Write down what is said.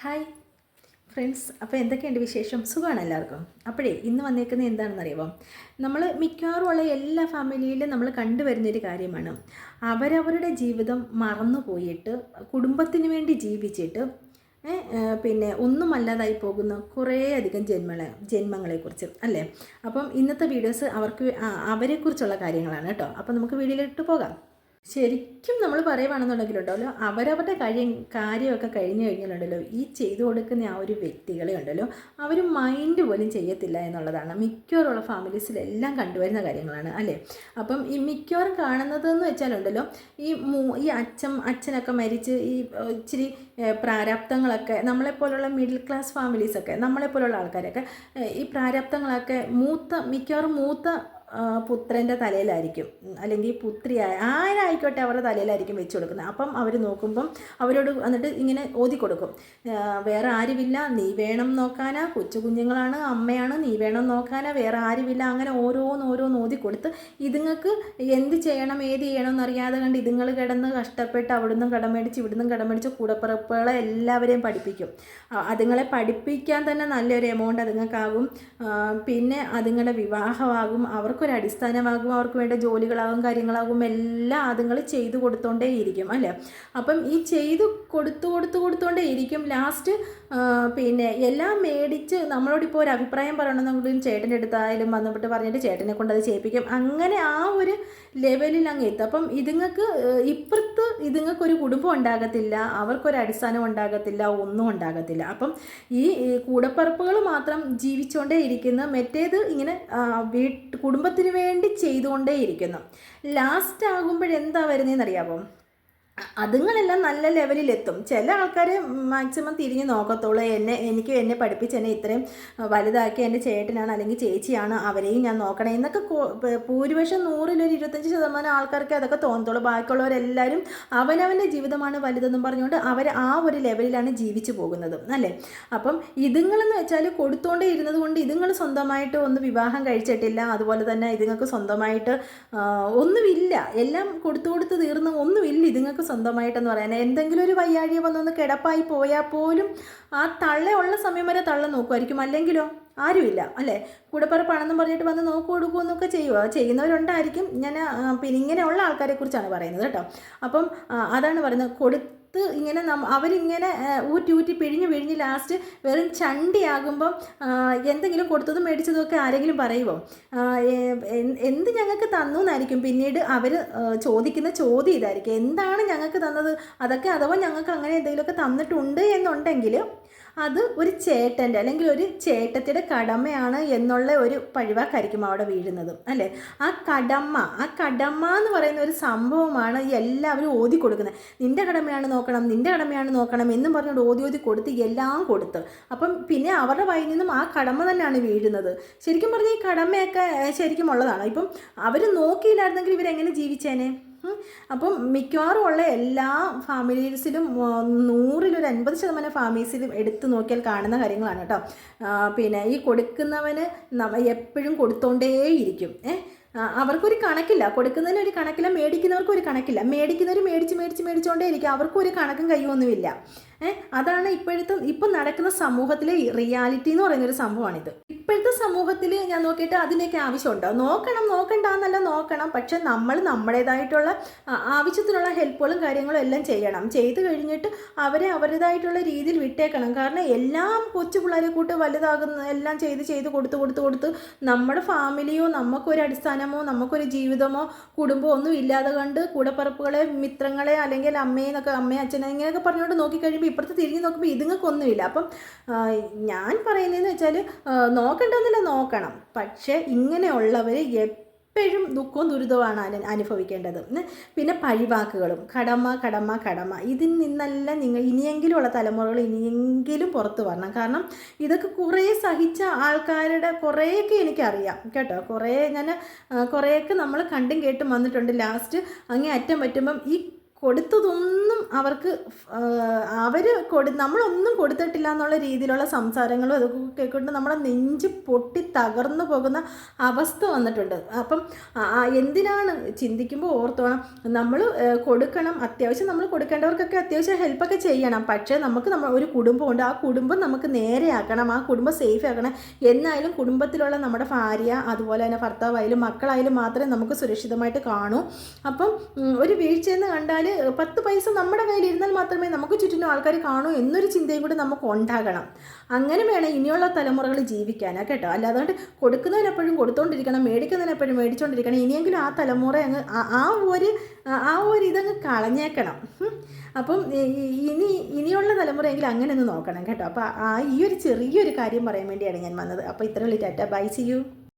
Hi friends, അപ്പോൾ എന്തൊക്കെയുണ്ട് വിശേഷം? സുഖമാണ് എല്ലാവർക്കും. അപ്പോഴേ ഇന്ന് വന്നേക്കുന്നത് എന്താണെന്നറിയാമോ? നമ്മൾ മിക്കവാറും ഉള്ള എല്ലാ ഫാമിലിയിലും നമ്മൾ കണ്ടുവരുന്നൊരു കാര്യമാണ്. അവരവരുടെ ജീവിതം മറന്നു പോയിട്ട് കുടുംബത്തിന് വേണ്ടി ജീവിച്ചിട്ട് പിന്നെ ഒന്നുമല്ലാതായി പോകുന്ന കുറേയധികം ജന്മങ്ങളെക്കുറിച്ച് അല്ലേ. അപ്പം ഇന്നത്തെ വീഡിയോസ് അവരെക്കുറിച്ചുള്ള കാര്യങ്ങളാണ് കേട്ടോ. അപ്പം നമുക്ക് വീഡിയോയിലിട്ട് പോകാം. ശരിക്കും നമ്മൾ പറയുവാണെന്നുണ്ടെങ്കിലുണ്ടല്ലോ, അവരവരുടെ കാര്യമൊക്കെ കഴിഞ്ഞു കഴിഞ്ഞാലുണ്ടല്ലോ, ഈ ചെയ്തു കൊടുക്കുന്ന ആ ഒരു വ്യക്തികളെ ഉണ്ടല്ലോ, അവർ മൈൻഡ് പോലും ചെയ്യത്തില്ല എന്നുള്ളതാണ് മിക്കവാറുള്ള ഫാമിലീസിലെല്ലാം കണ്ടുവരുന്ന കാര്യങ്ങളാണ് അല്ലേ. അപ്പം ഈ മിക്കവാറും കാണുന്നതെന്ന് വെച്ചാലുണ്ടല്ലോ, ഈ അച്ഛനൊക്കെ മരിച്ച് ഈ ഇച്ചിരി പ്രാരാബ്ദങ്ങളൊക്കെ നമ്മളെപ്പോലുള്ള മിഡിൽ ക്ലാസ് ഫാമിലീസൊക്കെ, നമ്മളെപ്പോലുള്ള ആൾക്കാരൊക്കെ ഈ പ്രാരാബ്ദങ്ങളൊക്കെ മിക്കവാറും മൂത്ത പുത്രൻ്റെ തലയിലായിരിക്കും, അല്ലെങ്കിൽ പുത്രിയായ ആരായിക്കോട്ടെ അവരുടെ തലയിലായിരിക്കും വെച്ച് കൊടുക്കുന്നത്. അപ്പം അവർ നോക്കുമ്പം അവരോട് എന്നിട്ട് ഇങ്ങനെ ഓതി കൊടുക്കും, വേറെ ആരുമില്ല, നീ വേണം നോക്കാനാ, കൊച്ചു കുഞ്ഞുങ്ങളാണ്, അമ്മയാണ്, നീ വേണം നോക്കാനാ, വേറെ ആരുമില്ല. അങ്ങനെ ഓരോന്ന് ഓതി കൊടുത്ത് ഇതുങ്ങൾക്ക് എന്ത് ചെയ്യണം ഏത് ചെയ്യണം എന്നറിയാതെ കണ്ട് ഇതുങ്ങൾ കിടന്ന് കഷ്ടപ്പെട്ട് അവിടുന്നും കടം മേടിച്ച് ഇവിടുന്നും കടം മേടിച്ച് കൂടപ്പിറപ്പുകളെ എല്ലാവരെയും പഠിപ്പിക്കും. അതുങ്ങളെ പഠിപ്പിക്കാൻ തന്നെ നല്ലൊരു എമൗണ്ട് അതുങ്ങൾക്കാകും. പിന്നെ അതുങ്ങളുടെ വിവാഹമാകും, അവർക്കൊരടിസ്ഥാനമാകും, അവർക്ക് വേണ്ട ജോലികളാകും, കാര്യങ്ങളാകും, എല്ലാം അതുങ്ങൾ ചെയ്തു കൊടുത്തോണ്ടേയിരിക്കും അല്ലേ. അപ്പം ഈ ചെയ്തു കൊടുത്തോണ്ടേയിരിക്കും. ലാസ്റ്റ് പിന്നെ എല്ലാം മേടിച്ച് നമ്മളോടിപ്പോൾ ഒരു അഭിപ്രായം പറയണമെന്നെങ്കിലും ചേട്ടൻ്റെ അടുത്തായാലും വന്നിട്ട് പറഞ്ഞിട്ട് ചേട്ടനെ കൊണ്ട് അത് ചെയ്യിപ്പിക്കും. അങ്ങനെ ആ ഒരു ലെവലിൽ അങ്ങ് എത്തും. അപ്പം ഇപ്പുറത്ത് ഇതുങ്ങൾക്കൊരു കുടുംബം ഉണ്ടാകത്തില്ല, അവർക്കൊരു അടിസ്ഥാനം ഉണ്ടാകത്തില്ല, ഒന്നും ഉണ്ടാകത്തില്ല. അപ്പം ഈ കൂടപ്പറപ്പുകൾ മാത്രം ജീവിച്ചുകൊണ്ടേ ഇരിക്കുന്ന, മറ്റേത് ഇങ്ങനെ കുടുംബത്തിന് വേണ്ടി ചെയ്തുകൊണ്ടേയിരിക്കുന്നു. ലാസ്റ്റ് ആകുമ്പോഴെന്താ വരുന്നതെന്നറിയാമോ? അതുങ്ങളെല്ലാം നല്ല ലെവലിലെത്തും. ചില ആൾക്കാർ മാക്സിമം തിരിഞ്ഞ് നോക്കത്തുള്ളൂ, എന്നെ പഠിപ്പിച്ച് എന്നെ ഇത്രയും വലുതാക്കി എൻ്റെ ചേട്ടനാണ് അല്ലെങ്കിൽ ചേച്ചിയാണ്, അവരെയും ഞാൻ നോക്കണം എന്നൊക്കെ ഭൂരിപക്ഷം 100-25% ആൾക്കാർക്ക് അതൊക്കെ തോന്നത്തുള്ളൂ. ബാക്കിയുള്ളവരെല്ലാവരും അവനവൻ്റെ ജീവിതമാണ് വലുതെന്നും പറഞ്ഞുകൊണ്ട് അവർ ആ ഒരു ലെവലിലാണ് ജീവിച്ചു പോകുന്നത് അല്ലേ. അപ്പം ഇതുങ്ങളെന്ന് വെച്ചാൽ കൊടുത്തോണ്ടേ ഇരുന്നത് കൊണ്ട് ഇതുങ്ങൾ സ്വന്തമായിട്ട് ഒന്ന് വിവാഹം കഴിച്ചിട്ടില്ല, അതുപോലെ തന്നെ ഇതുങ്ങൾക്ക് സ്വന്തമായിട്ട് ഒന്നുമില്ല, എല്ലാം കൊടുത്തു തീർന്ന് ഒന്നുമില്ല ഇതുങ്ങൾക്ക് സ്വന്തമായിട്ടെന്ന് പറയാൻ. എന്തെങ്കിലും ഒരു വയ്യാഴിക വന്നൊന്ന് കിടപ്പായി പോയാൽ പോലും ആ തള്ളയുള്ള സമയം വരെ തള്ള നോക്കുമായിരിക്കും, അല്ലെങ്കിലോ ആരുമില്ല അല്ലേ. കൂടപ്പിറപ്പാണെന്നും പറഞ്ഞിട്ട് വന്ന് കൊടുക്കുമെന്നൊക്കെ ചെയ്യുന്നവരുണ്ടായിരിക്കും. ഞാൻ പിന്നെ ഇങ്ങനെയുള്ള ആൾക്കാരെ കുറിച്ചാണ് പറയുന്നത് കേട്ടോ. അപ്പം അതാണ് പറയുന്നത്, ഇങ്ങനെ അവരിങ്ങനെ ഊറ്റി പിഴിഞ്ഞ് ലാസ്റ്റ് വെറും ചണ്ടിയാകുമ്പം എന്തെങ്കിലും കൊടുത്തതും മേടിച്ചതും ഒക്കെ ആരെങ്കിലും പറയുമോ? എന്ത് ഞങ്ങൾക്ക് തന്നു എന്നായിരിക്കും പിന്നീട് അവർ ചോദിക്കുന്ന ചോദ്യം ഇതായിരിക്കും, എന്താണ് ഞങ്ങൾക്ക് തന്നത്? അതൊക്കെ അഥവാ ഞങ്ങൾക്ക് അങ്ങനെ എന്തെങ്കിലുമൊക്കെ തന്നിട്ടുണ്ട് എന്നുണ്ടെങ്കിൽ അത് ഒരു ചേട്ടൻ്റെ അല്ലെങ്കിൽ ഒരു ചേട്ടത്തിയുടെ കടമയാണ് എന്നുള്ള ഒരു പഴിവാക്കായിരിക്കും അവിടെ വീഴുന്നത് അല്ലേ. ആ കടമ എന്ന് പറയുന്ന ഒരു സംഭവമാണ് എല്ലാവരും ഓതി കൊടുക്കുന്നത്. നിൻ്റെ കടമയാണ് നോക്കണം എന്നും പറഞ്ഞുകൊണ്ട് ഓതി കൊടുത്ത് എല്ലാം കൊടുത്ത് അപ്പം പിന്നെ അവരുടെ വായിൽ നിന്നും ആ കടമ തന്നെയാണ് വീഴുന്നത്. ശരിക്കും പറഞ്ഞാൽ ഈ കടമയൊക്കെ ശരിക്കും ഉള്ളതാണ്. ഇപ്പം അവർ നോക്കിയില്ലായിരുന്നെങ്കിൽ ഇവരെങ്ങനെ ജീവിച്ചേനെ? അപ്പം മിക്കവാറും ഉള്ള എല്ലാ ഫാമിലീസിലും 100-50% ഫാമിലീസിലും എടുത്തു നോക്കിയാൽ കാണുന്ന കാര്യങ്ങളാണ് കേട്ടോ. പിന്നെ ഈ കൊടുക്കുന്നവന് എപ്പോഴും കൊടുത്തോണ്ടേയിരിക്കും. അവർക്കൊരു കണക്കില്ല, കൊടുക്കുന്നതിന് ഒരു കണക്കില്ല, മേടിക്കുന്നവർക്ക് ഒരു കണക്കില്ല. മേടിക്കുന്നവർ മേടിച്ചുകൊണ്ടേ ഇരിക്കും, അവർക്കും ഒരു കണക്കും കയ്യൊന്നുമില്ല. അതാണ് ഇപ്പം നടക്കുന്ന സമൂഹത്തിലെ റിയാലിറ്റി എന്ന് പറയുന്നൊരു സംഭവമാണിത്. ഇപ്പോഴത്തെ സമൂഹത്തിൽ ഞാൻ നോക്കിയിട്ട് അതിൻ്റെയൊക്കെ ആവശ്യമുണ്ടോ? നോക്കണ്ടെന്നല്ല, നോക്കണം. പക്ഷെ നമ്മൾ നമ്മുടേതായിട്ടുള്ള ആവശ്യത്തിനുള്ള ഹെൽപ്പുകളും കാര്യങ്ങളും എല്ലാം ചെയ്യണം. ചെയ്ത് കഴിഞ്ഞിട്ട് അവരെ അവരുടേതായിട്ടുള്ള രീതിയിൽ വിട്ടേക്കണം. കാരണം എല്ലാം കൊച്ചു പിള്ളേരെ കൂട്ട് വലുതാകുന്ന എല്ലാം ചെയ്ത് കൊടുത്ത് നമ്മുടെ ഫാമിലിയോ നമുക്കൊരു അടിസ്ഥാനമോ നമുക്കൊരു ജീവിതമോ കുടുംബമോ ഒന്നും ഇല്ലാതെ കണ്ട് കൂടപ്പറപ്പുകളെ, മിത്രങ്ങളെ, അല്ലെങ്കിൽ അമ്മയും അച്ഛനെ ഇങ്ങനെയൊക്കെ പറഞ്ഞുകൊണ്ട് നോക്കിക്കഴിയുമ്പോൾ ഇപ്പുറത്ത് തിരിഞ്ഞ് നോക്കുമ്പോൾ ഇതുങ്ങൾക്കൊന്നുമില്ല. അപ്പം ഞാൻ പറയുന്നതെന്ന് വെച്ചാൽ നോക്കണ്ടെന്നല്ല, നോക്കണം. പക്ഷേ ഇങ്ങനെയുള്ളവർ എപ്പോഴും ദുഃഖവും ദുരിതവുമാണ് അനുഭവിക്കേണ്ടത്. പിന്നെ പഴിവാക്കുകളും കടമ ഇതിൽ നിന്നെല്ലാം ഇനിയെങ്കിലും ഉള്ള തലമുറകൾ ഇനിയെങ്കിലും പുറത്ത് വരണം. കാരണം ഇതൊക്കെ കുറേ സഹിച്ച ആൾക്കാരുടെ കുറേയൊക്കെ എനിക്കറിയാം കേട്ടോ. കുറേയൊക്കെ നമ്മൾ കണ്ടും കേട്ടും വന്നിട്ടുണ്ട്. ലാസ്റ്റ് അങ്ങേ അറ്റം പറ്റുമ്പം ഈ കൊടുത്തതൊന്നും അവർക്ക് അവർ നമ്മളൊന്നും കൊടുത്തിട്ടില്ല എന്നുള്ള രീതിയിലുള്ള സംസാരങ്ങളും അതൊക്കെ കേൾക്കൊണ്ട് നമ്മുടെ നെഞ്ച് പൊട്ടി തകർന്നു പോകുന്ന അവസ്ഥ വന്നിട്ടുണ്ട്. അപ്പം എന്തിനാണ് ചിന്തിക്കുമ്പോൾ ഓർത്തോണം, നമ്മൾ കൊടുക്കണം, അത്യാവശ്യം നമ്മൾ കൊടുക്കേണ്ടവർക്കൊക്കെ അത്യാവശ്യം ഹെൽപ്പൊക്കെ ചെയ്യണം. പക്ഷേ നമുക്ക് ഒരു കുടുംബമുണ്ട്, ആ കുടുംബം നമുക്ക് നേരെയാക്കണം, ആ കുടുംബം സേഫ് ആക്കണം. എന്നായാലും കുടുംബത്തിലുള്ള നമ്മുടെ ഭാര്യ അതുപോലെ തന്നെ ഭർത്താവായാലും മക്കളായാലും മാത്രമേ നമുക്ക് സുരക്ഷിതമായിട്ട് കാണൂ. അപ്പം ഒരു വീഴ്ചയെന്ന് കണ്ടാൽ 10 പൈസ നമ്മുടെ കയ്യിൽ ഇരുന്നാൽ മാത്രമേ നമുക്ക് ചുറ്റിനും ആൾക്കാർ കാണൂ എന്നൊരു ചിന്തയും കൂടി നമുക്ക് ഉണ്ടാകണം. അങ്ങനെ വേണം ഇനിയുള്ള തലമുറകൾ ജീവിക്കാനാണ് കേട്ടോ. അല്ലാതെ കൊടുക്കുന്നതിനെപ്പോഴും കൊടുത്തോണ്ടിരിക്കണം, മേടിക്കുന്നതിനെപ്പോഴും മേടിച്ചുകൊണ്ടിരിക്കണം. ഇനിയെങ്കിലും ആ തലമുറ അങ്ങ് ആ ഒരു ഇതങ്ങ് കളഞ്ഞേക്കണം. അപ്പം ഇനിയുള്ള തലമുറയെങ്കിലും അങ്ങനെ ഒന്ന് നോക്കണം കേട്ടോ. അപ്പോൾ ഈ ഒരു ചെറിയൊരു കാര്യം പറയാൻ വേണ്ടിയാണ് ഞാൻ വന്നത്. അപ്പോൾ ഇത്രയുള്ളൂ. Tata, bye, see U.